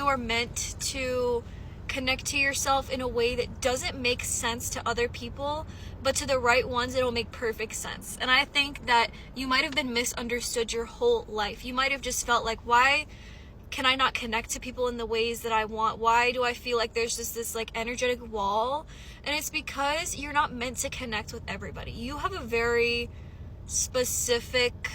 you are meant to connect to yourself in a way that doesn't make sense to other people, but to the right ones it'll make perfect sense. And I think that you might have been misunderstood your whole life. You might have just felt like, why can I not connect to people in the ways that I want? Why do I feel like there's just this like energetic wall? And it's because you're not meant to connect with everybody. You have a very specific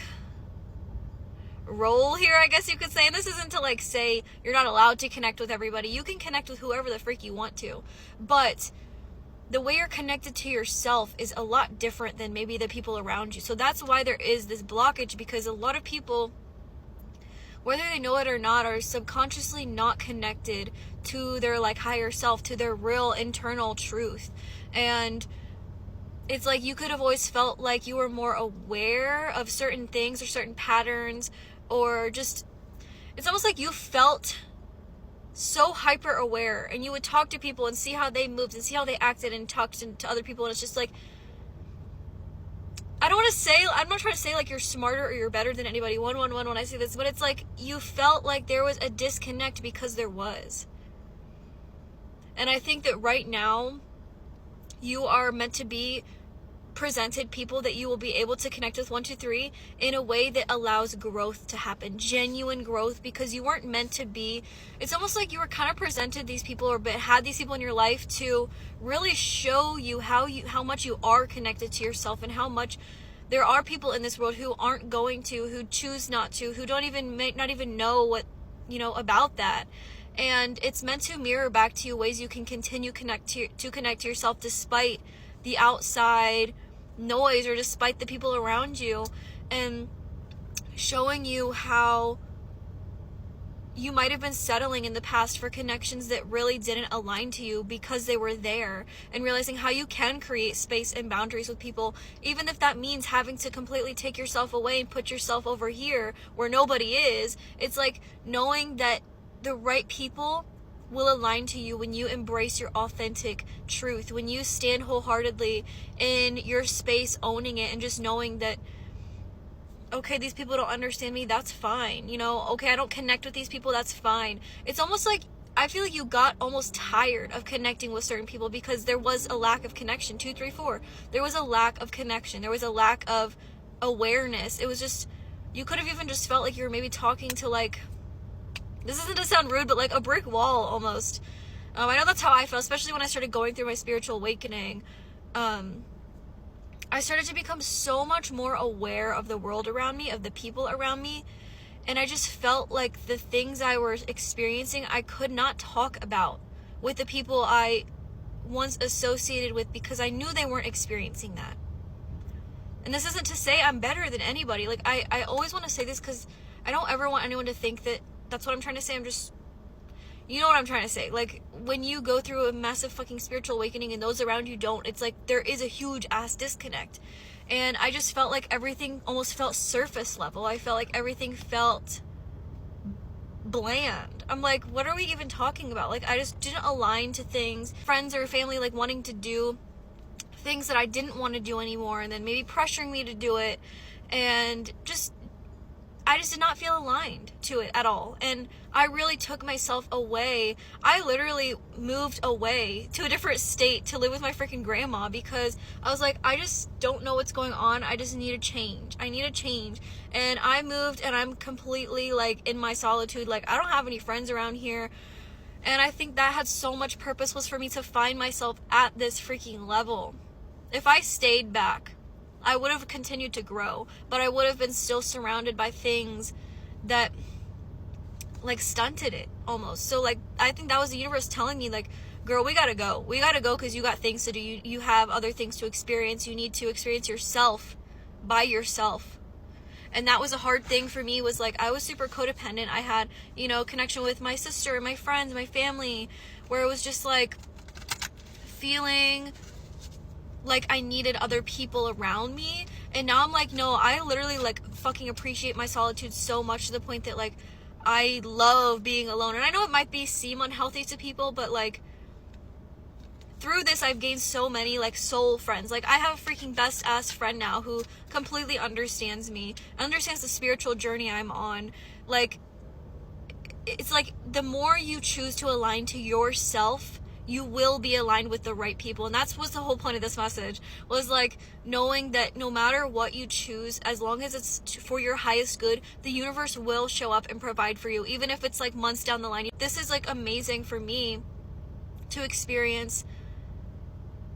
role here, I guess you could say. And this isn't to like say you're not allowed to connect with everybody. You can connect with whoever the freak you want to, but the way you're connected to yourself is a lot different than maybe the people around you. So that's why there is this blockage, because a lot of people, whether they know it or not, are subconsciously not connected to their like higher self, to their real internal truth. And it's like you could have always felt like you were more aware of certain things or certain patterns, or just, it's almost like you felt so hyper aware, and you would talk to people and see how they moved and see how they acted and talked to other people. And it's just like, I'm not trying to say like you're smarter or you're better than anybody, when I say this, but it's like you felt like there was a disconnect, because there was. And I think that right now you are meant to be presented people that you will be able to connect with 1, 2, 3 in a way that allows growth to happen, genuine growth, because you weren't meant to be. It's almost like you were kind of presented these people, or had these people in your life to really show you how much you are connected to yourself, and how much there are people in this world who aren't going to, who choose not to, who may not even know what, about that. And it's meant to mirror back to you ways you can continue to connect to yourself despite the outside noise, or despite the people around you, and showing you how you might have been settling in the past for connections that really didn't align to you because they were there, and realizing how you can create space and boundaries with people, even if that means having to completely take yourself away and put yourself over here where nobody is. It's like knowing that the right people will align to you when you embrace your authentic truth, when you stand wholeheartedly in your space, owning it, and just knowing that, okay, these people don't understand me, that's fine. Okay, I don't connect with these people, that's fine. It's almost like, I feel like you got almost tired of connecting with certain people because there was a lack of connection. 2, 3, 4. There was a lack of connection. There was a lack of awareness. It was just, you could have even just felt like you were maybe talking to like, this isn't to sound rude, but like a brick wall almost. I know that's how I felt, especially when I started going through my spiritual awakening. I started to become so much more aware of the world around me, of the people around me. And I just felt like the things I was experiencing, I could not talk about with the people I once associated with, because I knew they weren't experiencing that. And this isn't to say I'm better than anybody. Like, I always want to say this because I don't ever want anyone to think that that's what I'm trying to say. You know what I'm trying to say. Like, when you go through a massive fucking spiritual awakening and those around you don't, it's like there is a huge ass disconnect. And I just felt like everything almost felt surface level. I felt like everything felt bland. I'm like, what are we even talking about? Like, I just didn't align to things. Friends or family like wanting to do things that I didn't want to do anymore, and then maybe pressuring me to do it, and I just did not feel aligned to it at all. And I really took myself away. I literally moved away to a different state to live with my freaking grandma, because I was like, I just don't know what's going on. I just need a change. I need a change. And I moved, and I'm completely like in my solitude. Like, I don't have any friends around here. And I think that had so much purpose, was for me to find myself at this freaking level. If I stayed back, I would have continued to grow, but I would have been still surrounded by things that like stunted it almost. So like, I think that was the universe telling me like, girl, we gotta go because you got things to do. You have other things to experience. You need to experience yourself by yourself. And that was a hard thing for me, was like, I was super codependent. I had, connection with my sister and my friends, my family, where it was just like feeling like I needed other people around me. And now I'm like, no, I literally like fucking appreciate my solitude so much, to the point that like I love being alone. And I know it might seem unhealthy to people, but like through this I've gained so many like soul friends. Like, I have a freaking best ass friend now who completely understands me, understands the spiritual journey I'm on. Like, it's like the more you choose to align to yourself, you will be aligned with the right people. And that's what's the whole point of this message, was like knowing that no matter what you choose, as long as it's for your highest good, the universe will show up and provide for you, even if it's like months down the line. This is like amazing for me to experience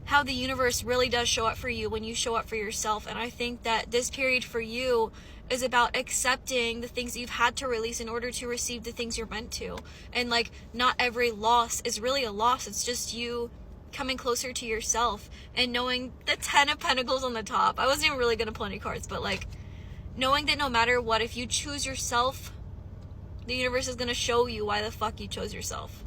how the universe really does show up for you when you show up for yourself. And I think that this period for you is about accepting the things that you've had to release in order to receive the things you're meant to. And like, not every loss is really a loss. It's just you coming closer to yourself and knowing the 10 of Pentacles on the top. I wasn't even really going to pull any cards, but like knowing that no matter what, if you choose yourself, the universe is going to show you why the fuck you chose yourself.